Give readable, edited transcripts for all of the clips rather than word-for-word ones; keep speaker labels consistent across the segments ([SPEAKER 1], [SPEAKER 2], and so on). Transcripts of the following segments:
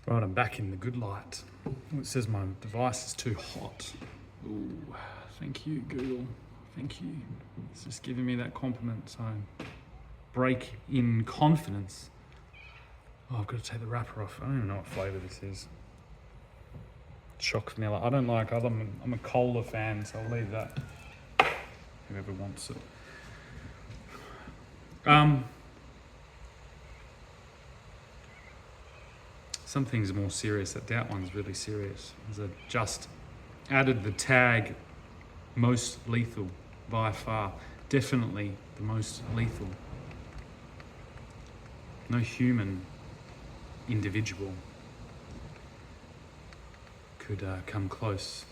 [SPEAKER 1] Right, I'm back in the good light. Oh, it says my device is too hot. Ooh, thank you, Google. Thank you. It's just giving me that compliment, so break in confidence. Oh, I've got to take the wrapper off. I don't even know what flavour this is. Choc vanilla. I don't like other. I'm a cola fan, so I'll leave that. Whoever wants it. Some things are more serious. That one's really serious. As I just added the tag most lethal by far. Definitely the most lethal. No human individual could come close.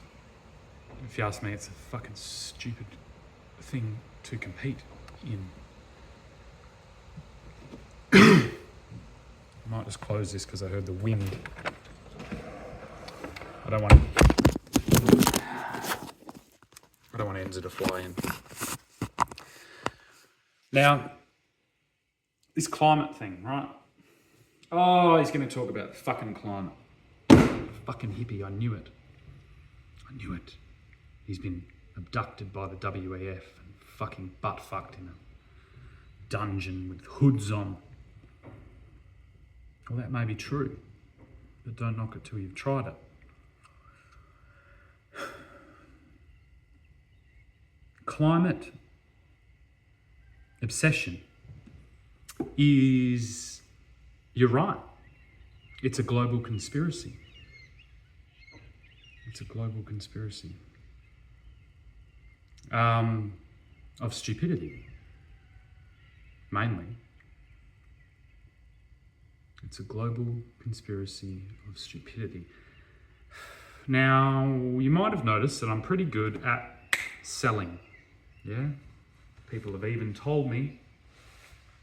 [SPEAKER 1] If you ask me, it's a fucking stupid thing to compete in. I might just close this because I heard the wind. I don't want Enzo to fly in. Now, this climate thing, right? Oh, he's going to talk about the fucking climate. Fucking hippie, I knew it. He's been abducted by the WEF and fucking butt-fucked in a dungeon with hoods on. Well, that may be true, but don't knock it till you've tried it. Climate obsession is, you're right, it's a global conspiracy. It's a global conspiracy of stupidity, mainly. It's a global conspiracy of stupidity. Now, you might have noticed that I'm pretty good at selling, yeah? People have even told me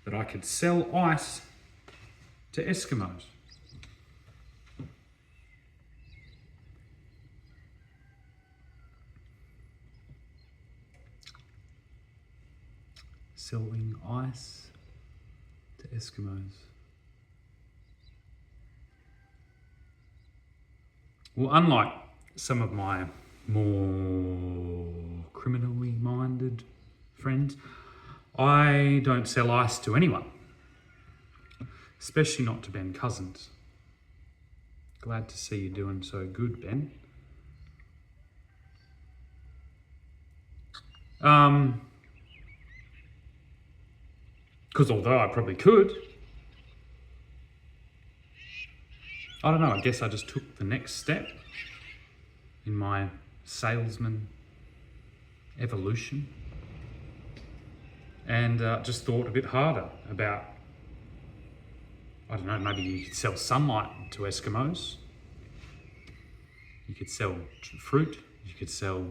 [SPEAKER 1] that I could sell ice to Eskimos. Selling ice to Eskimos. Well, unlike some of my more criminally minded friends, I don't sell ice to anyone, especially not to Ben Cousins. Glad to see you doing so good, Ben. Because although I probably could, I don't know, I guess I just took the next step in my salesman evolution and just thought a bit harder about, I don't know, maybe you could sell sunlight to Eskimos. You could sell fruit. You could sell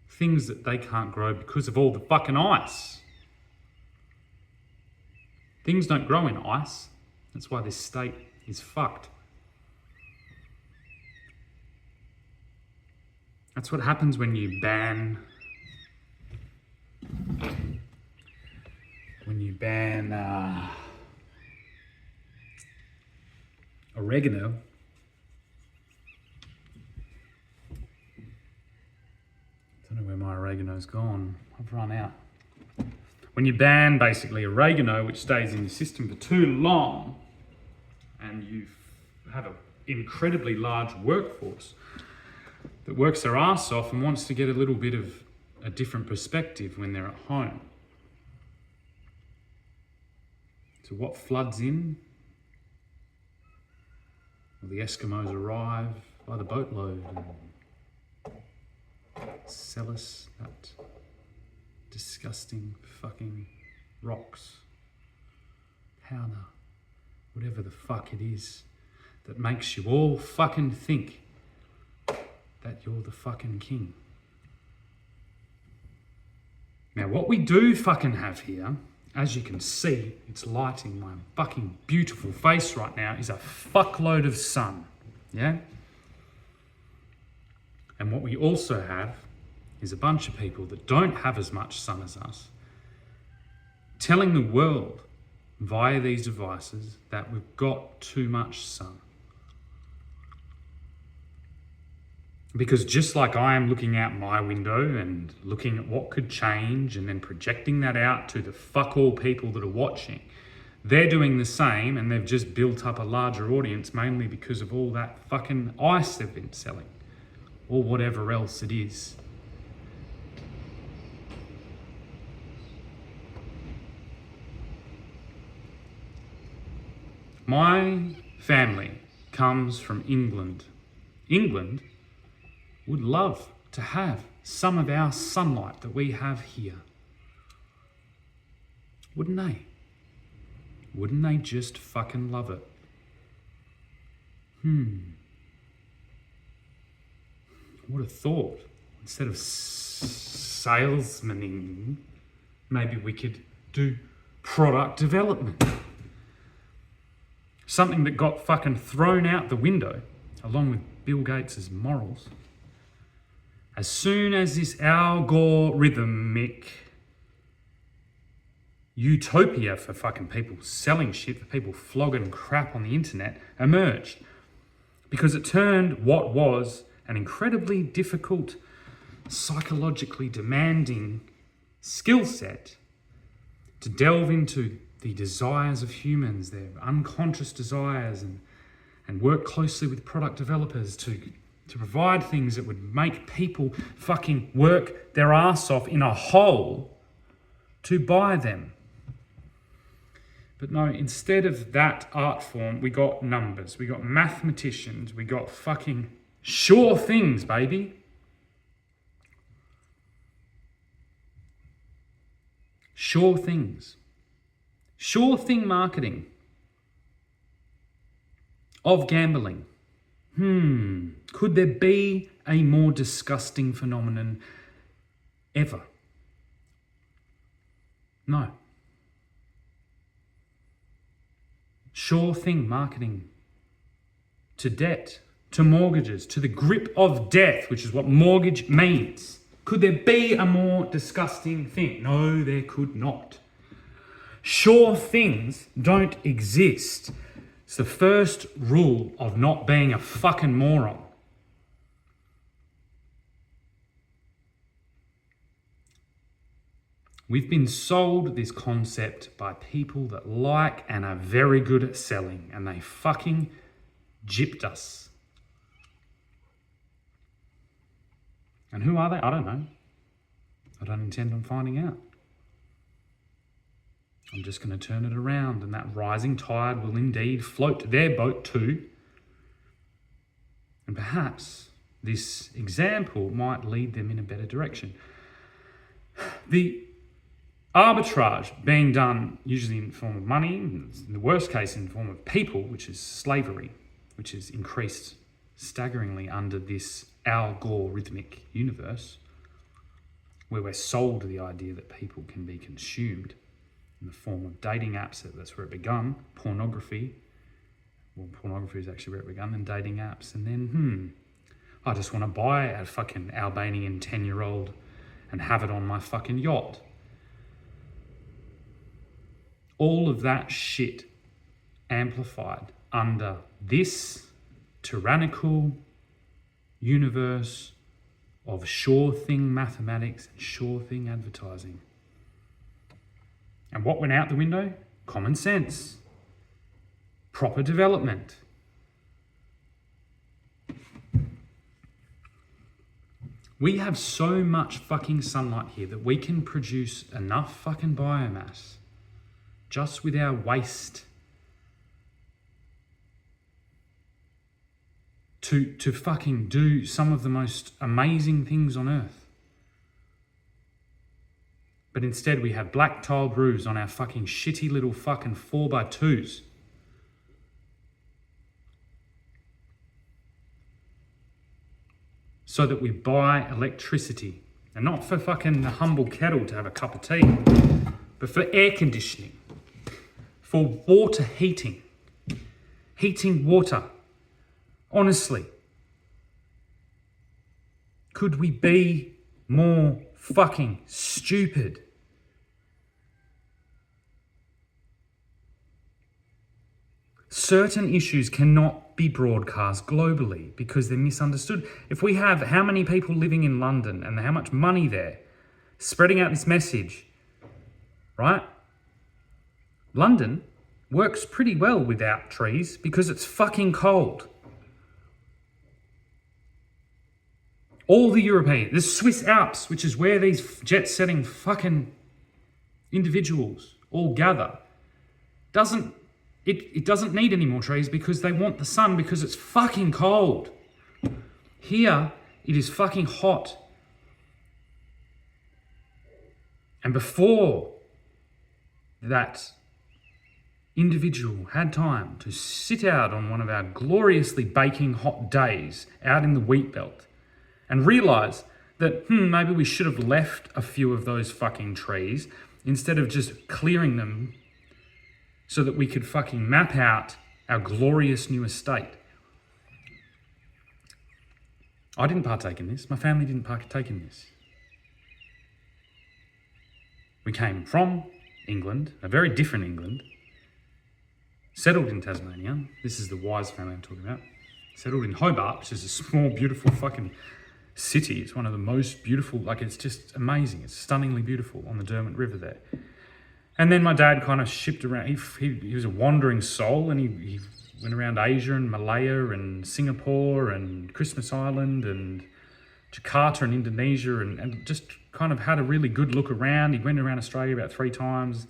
[SPEAKER 1] things that they can't grow because of all the fucking ice. Things don't grow in ice. That's why this state is fucked. That's what happens when you ban oregano. I don't know where my oregano's gone. I've run out. When you ban basically oregano, which stays in your system for too long, and you have an incredibly large workforce that works their ass off and wants to get a little bit of a different perspective when they're at home. So what floods in? Well, the Eskimos arrive by the boatload and sell us that disgusting fucking rocks, powder, whatever the fuck it is that makes you all fucking think that you're the fucking king. Now, what we do fucking have here, as you can see, it's lighting my fucking beautiful face right now, is a fuckload of sun, yeah? And what we also have is a bunch of people that don't have as much sun as us telling the world via these devices that we've got too much sun. Because just like I am looking out my window and looking at what could change and then projecting that out to the fuck all people that are watching, they're doing the same, and they've just built up a larger audience mainly because of all that fucking ice they've been selling or whatever else it is. My family comes from England. England would love to have some of our sunlight that we have here. Wouldn't they? Wouldn't they just fucking love it? What a thought. Instead of salesmaning, maybe we could do product development. Something that got fucking thrown out the window, along with Bill Gates' morals. As soon as this algorithmic utopia for fucking people selling shit, for people flogging crap on the internet, emerged. Because it turned what was an incredibly difficult, psychologically demanding skill set to delve into the desires of humans, their unconscious desires, and work closely with product developers to provide things that would make people fucking work their ass off in a hole to buy them. But no, instead of that art form, we got numbers, we got mathematicians, we got fucking sure things, baby. Sure things. Sure thing marketing of gambling. Could there be a more disgusting phenomenon ever? No. Sure thing marketing to debt, to mortgages, to the grip of death, which is what mortgage means. Could there be a more disgusting thing? No, there could not. Sure things don't exist. It's the first rule of not being a fucking moron. We've been sold this concept by people that like and are very good at selling, and they fucking gypped us. And who are they? I don't know. I don't intend on finding out. I'm just going to turn it around, and that rising tide will indeed float their boat too. And perhaps this example might lead them in a better direction. The arbitrage being done usually in the form of money, in the worst case in the form of people, which is slavery, which is increased staggeringly under this algorithmic universe, where we're sold the idea that people can be consumed in the form of dating apps. That's where it began. Pornography. Well, pornography is actually where it began, and dating apps. And then, I just want to buy a fucking Albanian 10-year-old and have it on my fucking yacht. All of that shit amplified under this tyrannical universe of sure thing mathematics and sure thing advertising. And what went out the window? Common sense. Proper development. We have so much fucking sunlight here that we can produce enough fucking biomass just with our waste to fucking do some of the most amazing things on earth. But instead we have black tiled roofs on our fucking shitty little fucking 4x2s. So that we buy electricity. And not for fucking the humble kettle to have a cup of tea, but for air conditioning, for water heating, heating water. Honestly, could we be more fucking stupid? Certain issues cannot be broadcast globally because they're misunderstood. If we have how many people living in London and how much money there spreading out this message, right? London works pretty well without trees because it's fucking cold. All the the Swiss Alps, which is where these jet-setting fucking individuals all gather, it doesn't need any more trees because they want the sun because it's fucking cold. Here, it is fucking hot. And before that individual had time to sit out on one of our gloriously baking hot days out in the wheat belt and realise that, maybe we should have left a few of those fucking trees instead of just clearing them so that we could fucking map out our glorious new estate. I didn't partake in this. My family didn't partake in this. We came from England, a very different England, settled in Tasmania. This is the Wise family I'm talking about. Settled in Hobart, which is a small, beautiful fucking city. It's one of the most beautiful, it's just amazing. It's stunningly beautiful on the Derwent River there. And then my dad kind of shipped around. He was a wandering soul, and he went around Asia and Malaya and Singapore and Christmas Island and Jakarta and Indonesia and just kind of had a really good look around. He went around Australia about 3 times.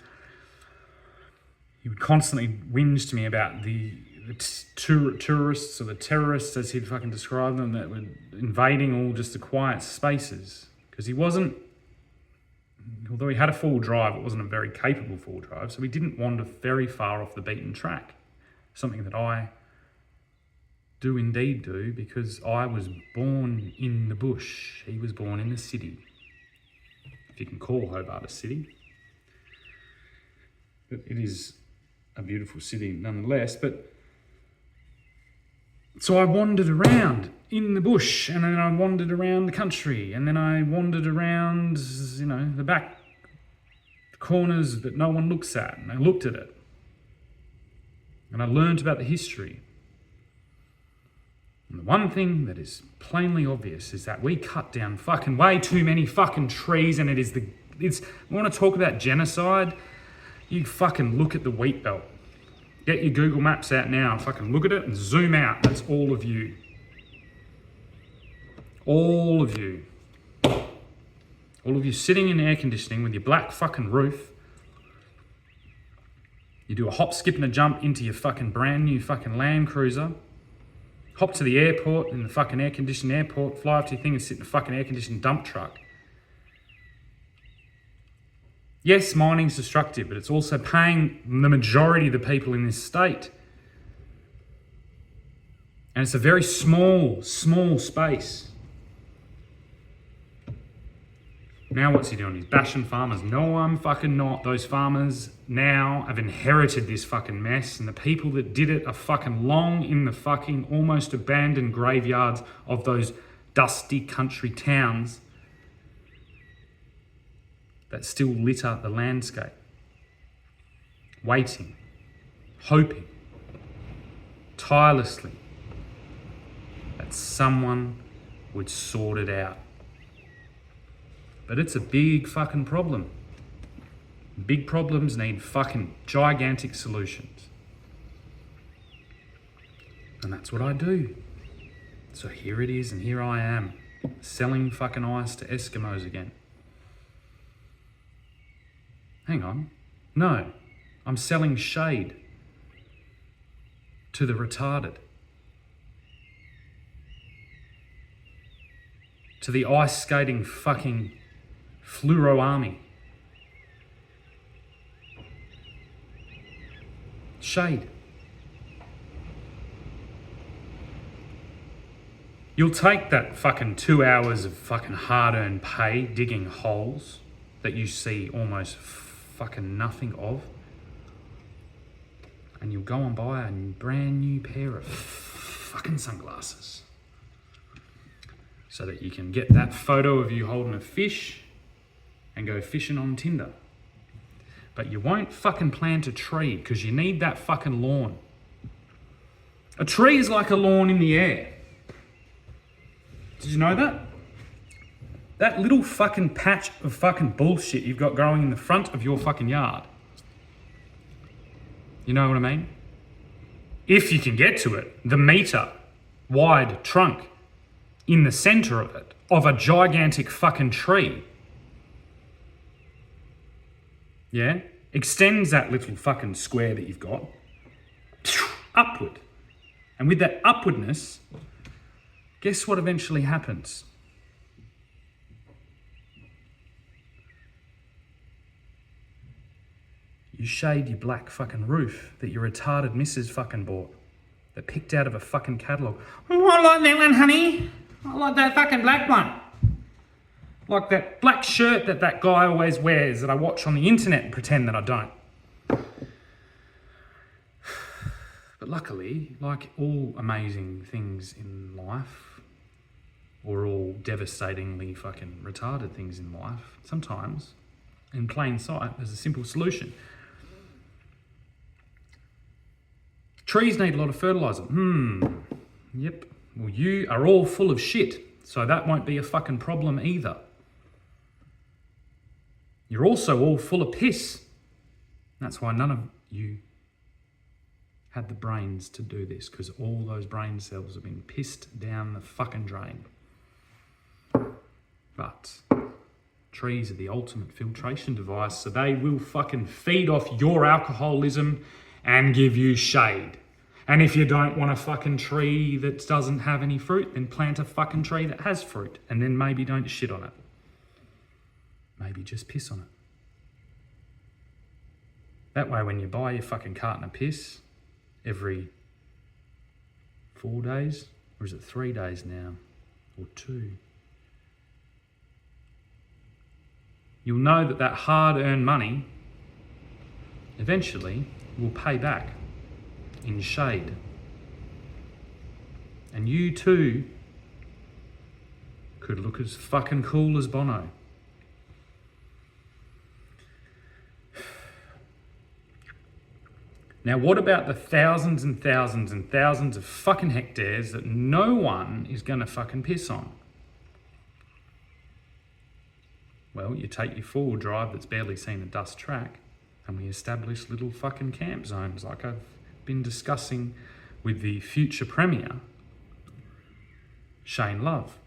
[SPEAKER 1] He would constantly whinge to me about the tourists or the terrorists, as he'd fucking describe them, that were invading all just the quiet spaces. Because he wasn't, although he had a full drive, it wasn't a very capable full drive, so he didn't wander very far off the beaten track. Something that I do indeed do, because I was born in the bush. He was born in the city. If you can call Hobart a city. But it is a beautiful city nonetheless. But so I wandered around in the bush, and then I wandered around the country, and then I wandered around, the back corners that no one looks at, and I looked at it. And I learned about the history. And the one thing that is plainly obvious is that we cut down fucking way too many fucking trees, and we want to talk about genocide? You fucking look at the wheat belt. Get your Google Maps out now and fucking look at it and zoom out. That's all of you. All of you. All of you sitting in air conditioning with your black fucking roof. You do a hop, skip and a jump into your fucking brand new fucking Land Cruiser. Hop to the airport in the fucking air-conditioned airport, fly up to your thing and sit in a fucking air-conditioned dump truck. Yes, mining's destructive, but it's also paying the majority of the people in this state. And it's a very small space. Now what's he doing? He's bashing farmers. No, I'm fucking not. Those farmers now have inherited this fucking mess, and the people that did it are fucking long in the fucking almost abandoned graveyards of those dusty country towns that still litter the landscape. Waiting, hoping, tirelessly that someone would sort it out. But it's a big fucking problem. Big problems need fucking gigantic solutions. And that's what I do. So here it is, and here I am, selling fucking ice to Eskimos again. Hang on. No, I'm selling shade to the retarded. To the ice skating fucking fluoro army. Shade. You'll take that fucking 2 hours of fucking hard-earned pay digging holes that you see almost fucking nothing of, and you'll go and buy a brand new pair of fucking sunglasses so that you can get that photo of you holding a fish and go fishing on Tinder. But you won't fucking plant a tree because you need that fucking lawn. A tree is like a lawn in the air. Did you know that? That little fucking patch of fucking bullshit you've got growing in the front of your fucking yard. You know what I mean? If you can get to it, the metre wide trunk in the centre of it, of a gigantic fucking tree. Yeah? Extends that little fucking square that you've got upward. And with that upwardness, guess what eventually happens? You shade your black fucking roof that your retarded missus fucking bought. That picked out of a fucking catalogue. Oh, I like that one, honey. I like that fucking black one. Like that black shirt that that guy always wears that I watch on the internet and pretend that I don't. But luckily, like all amazing things in life, or all devastatingly fucking retarded things in life, sometimes, in plain sight, there's a simple solution. Trees need a lot of fertiliser. Yep. Well, you are all full of shit, so that won't be a fucking problem either. You're also all full of piss. That's why none of you had the brains to do this, because all those brain cells have been pissed down the fucking drain. But trees are the ultimate filtration device, so they will fucking feed off your alcoholism and give you shade. And if you don't want a fucking tree that doesn't have any fruit, then plant a fucking tree that has fruit, and then maybe don't shit on it. Maybe just piss on it. That way when you buy your fucking carton of piss every 4 days, or is it 3 days now, or 2? You'll know that that hard-earned money eventually will pay back in shade. And you too could look as fucking cool as Bono. Now, what about the thousands and thousands and thousands of fucking hectares that no one is going to fucking piss on? Well, you take your four-wheel drive that's barely seen a dust track, and we establish little fucking camp zones like I've been discussing with the future Premier, Shane Love.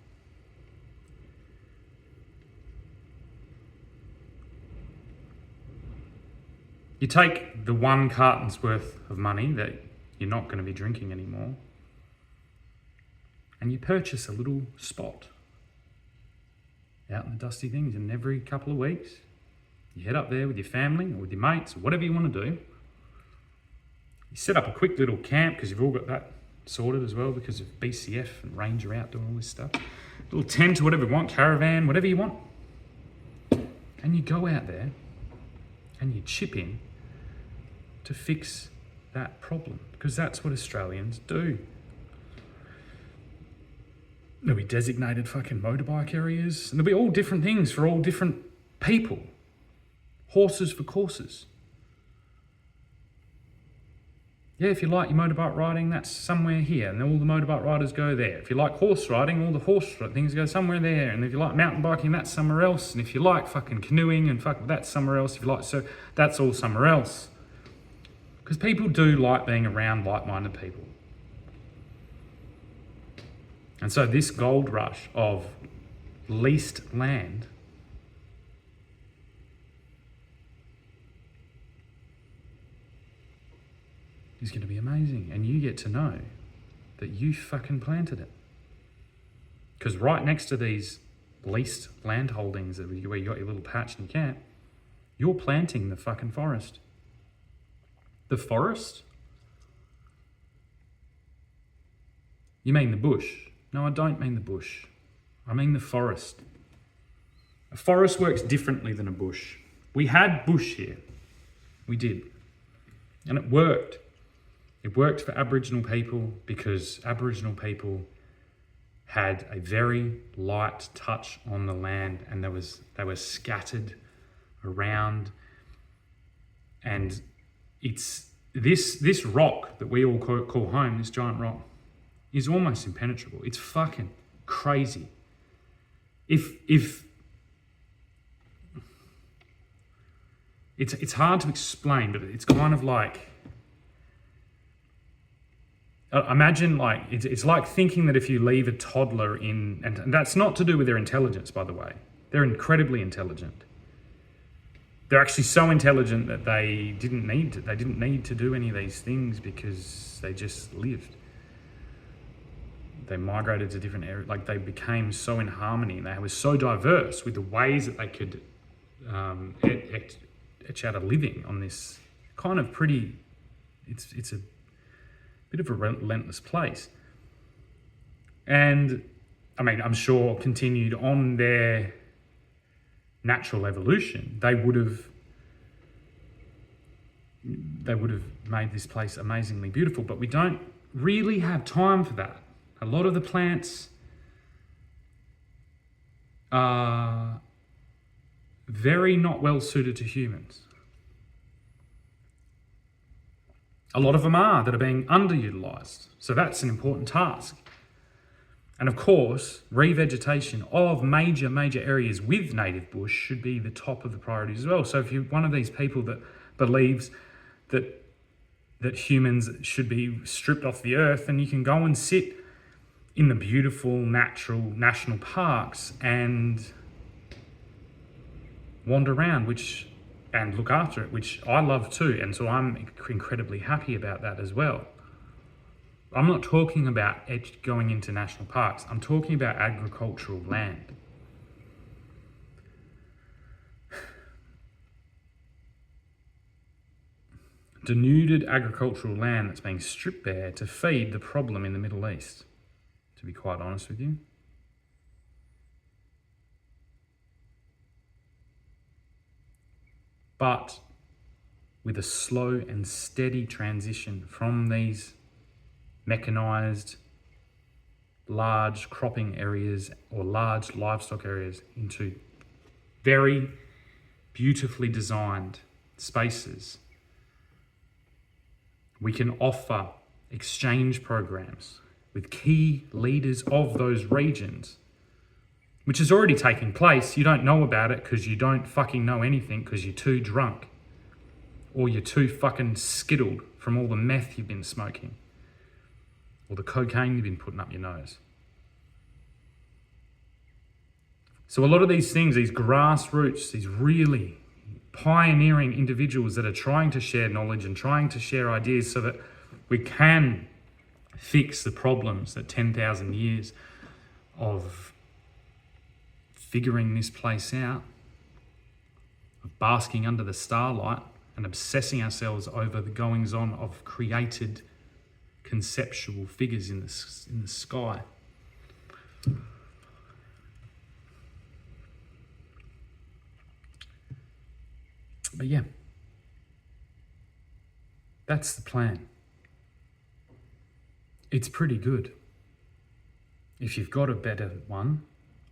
[SPEAKER 1] You take the 1 carton's worth of money that you're not going to be drinking anymore, and you purchase a little spot out in the dusty things, and every couple of weeks you head up there with your family or with your mates or whatever you want to do. You set up a quick little camp, because you've all got that sorted as well because of BCF and Ranger out doing all this stuff. Little tent or whatever you want, caravan, whatever you want. And you go out there and you chip in to fix that problem, because that's what Australians do. There'll be designated fucking motorbike areas, and there'll be all different things for all different people. Horses for courses. Yeah, if you like your motorbike riding, that's somewhere here, and all the motorbike riders go there. If you like horse riding, all the horse things go somewhere there, and if you like mountain biking, that's somewhere else, and if you like fucking canoeing and that's somewhere else. If you like, so that's all somewhere else. Because people do like being around like-minded people. And so this gold rush of leased land is going to be amazing. And you get to know that you fucking planted it. Because right next to these leased land holdings where you got your little patch and camp, you're planting the fucking forest. The forest? You mean the bush? No, I don't mean the bush. I mean the forest. A forest works differently than a bush. We had bush here. We did. And it worked. It worked for Aboriginal people because Aboriginal people had a very light touch on the land, and they were scattered around, and it's this rock that we all call home, this giant rock, is almost impenetrable. It's fucking crazy. If it's hard to explain, but it's kind of like, imagine like, it's like thinking that if you leave a toddler in, and that's not to do with their intelligence, by the way. They're incredibly intelligent. They're actually so intelligent that they didn't need to do any of these things because they just lived. They migrated to different areas, like they became so in harmony and they were so diverse with the ways that they could etch out a living on this kind of pretty, it's a bit of a relentless place. And I mean, I'm sure continued on their natural evolution, they would have made this place amazingly beautiful, but we don't really have time for that. A lot of the plants are very not well suited to humans. A lot of them are that are being underutilized. So that's an important task. And of course, revegetation of major areas with native bush should be the top of the priorities as well. So if you're one of these people that believes that humans should be stripped off the earth, then you can go and sit in the beautiful natural national parks and wander around, and look after it, which I love too. And so I'm incredibly happy about that as well. I'm not talking about going into national parks. I'm talking about agricultural land. Denuded agricultural land that's being stripped bare to feed the problem in the Middle East, to be quite honest with you. But with a slow and steady transition from these mechanised large cropping areas or large livestock areas into very beautifully designed spaces, we can offer exchange programs with key leaders of those regions, which is already taking place. You don't know about it because you don't fucking know anything because you're too drunk or you're too fucking skittled from all the meth you've been smoking or the cocaine you've been putting up your nose. So a lot of these things, these grassroots, these really pioneering individuals that are trying to share knowledge and trying to share ideas so that we can fix the problems that 10,000 years of figuring this place out, of basking under the starlight and obsessing ourselves over the goings-on of created conceptual figures in the sky. But yeah, that's the plan. It's pretty good. If you've got a better one,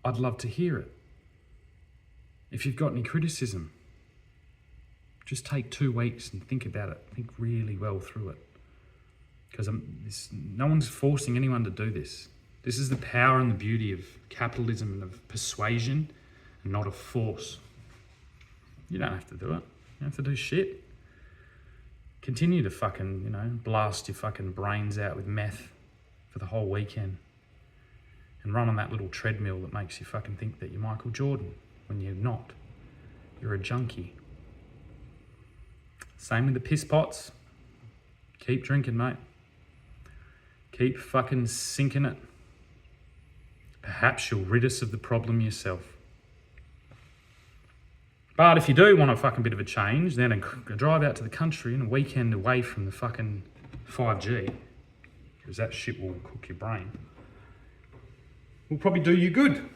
[SPEAKER 1] I'd love to hear it. If you've got any criticism, just take 2 weeks and think about it. Think really well through it. Because no one's forcing anyone to do this. This is the power and the beauty of capitalism and of persuasion, and not of force. You don't have to do it. You don't have to do shit. Continue to fucking, blast your fucking brains out with meth for the whole weekend. And run on that little treadmill that makes you fucking think that you're Michael Jordan when you're not. You're a junkie. Same with the piss pots. Keep drinking, mate. Keep fucking sinking it. Perhaps you'll rid us of the problem yourself. But if you do want a fucking bit of a change, then a drive out to the country and a weekend away from the fucking 5G, because that shit will cook your brain, will probably do you good.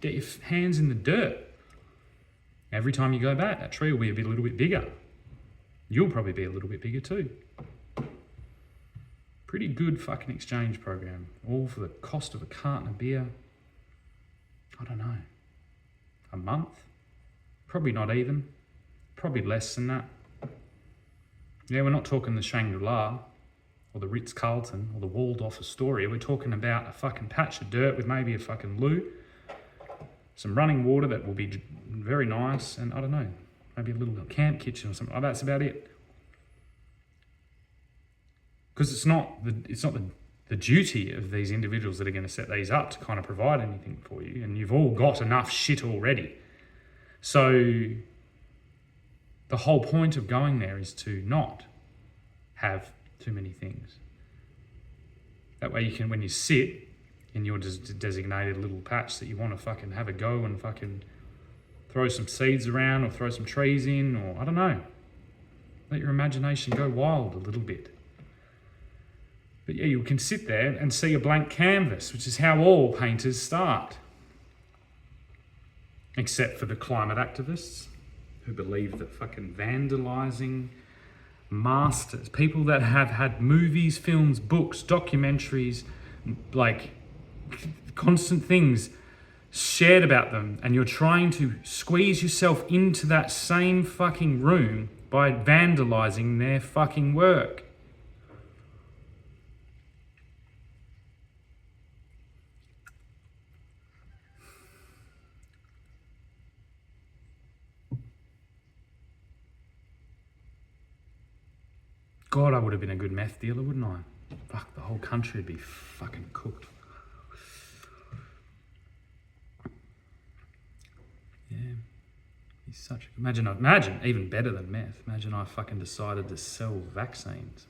[SPEAKER 1] Get your hands in the dirt. Every time you go back, that tree will be a little bit bigger. You'll probably be a little bit bigger too. Pretty good fucking exchange program. All for the cost of a carton of beer. I don't know. A month? Probably not even. Probably less than that. Yeah, we're not talking the Shangri-La or the Ritz-Carlton or the Waldorf Astoria. We're talking about a fucking patch of dirt with maybe a fucking loo, some running water that will be very nice, and I don't know, maybe a little camp kitchen or something. Oh, that's about it. Because it's not the duty of these individuals that are going to set these up to kind of provide anything for you, and you've all got enough shit already. So the whole point of going there is to not have too many things. That way you can, when you sit in your designated little patch that you want to fucking have a go and fucking throw some seeds around or throw some trees in, or I don't know, let your imagination go wild a little bit. But yeah, you can sit there and see a blank canvas, which is how all painters start. Except for the climate activists who believe that fucking vandalising masters, people that have had movies, films, books, documentaries, like constant things shared about them, and you're trying to squeeze yourself into that same fucking room by vandalising their fucking work. God, I would have been a good meth dealer, wouldn't I? Fuck, the whole country would be fucking cooked. Yeah. He's such a... Imagine, even better than meth. Imagine I fucking decided to sell vaccines.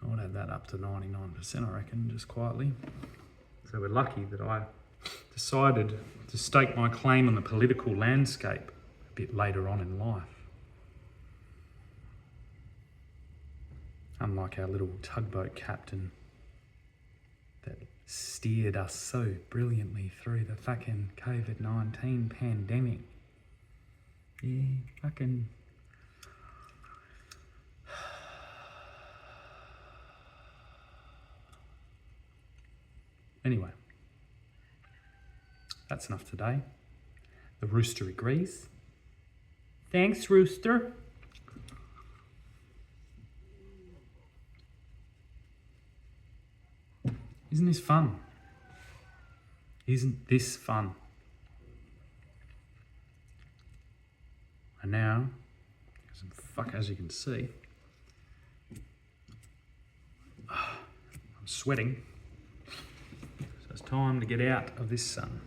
[SPEAKER 1] I would have that up to 99%, I reckon, just quietly. So we're lucky that I decided to stake my claim on the political landscape a bit later on in life. Unlike our little tugboat captain that steered us so brilliantly through the fucking COVID-19 pandemic. Yeah, fucking... Anyway, that's enough today. The rooster agrees. Thanks, rooster. Isn't this fun? Isn't this fun? And now, as you can see, I'm sweating. So it's time to get out of this sun.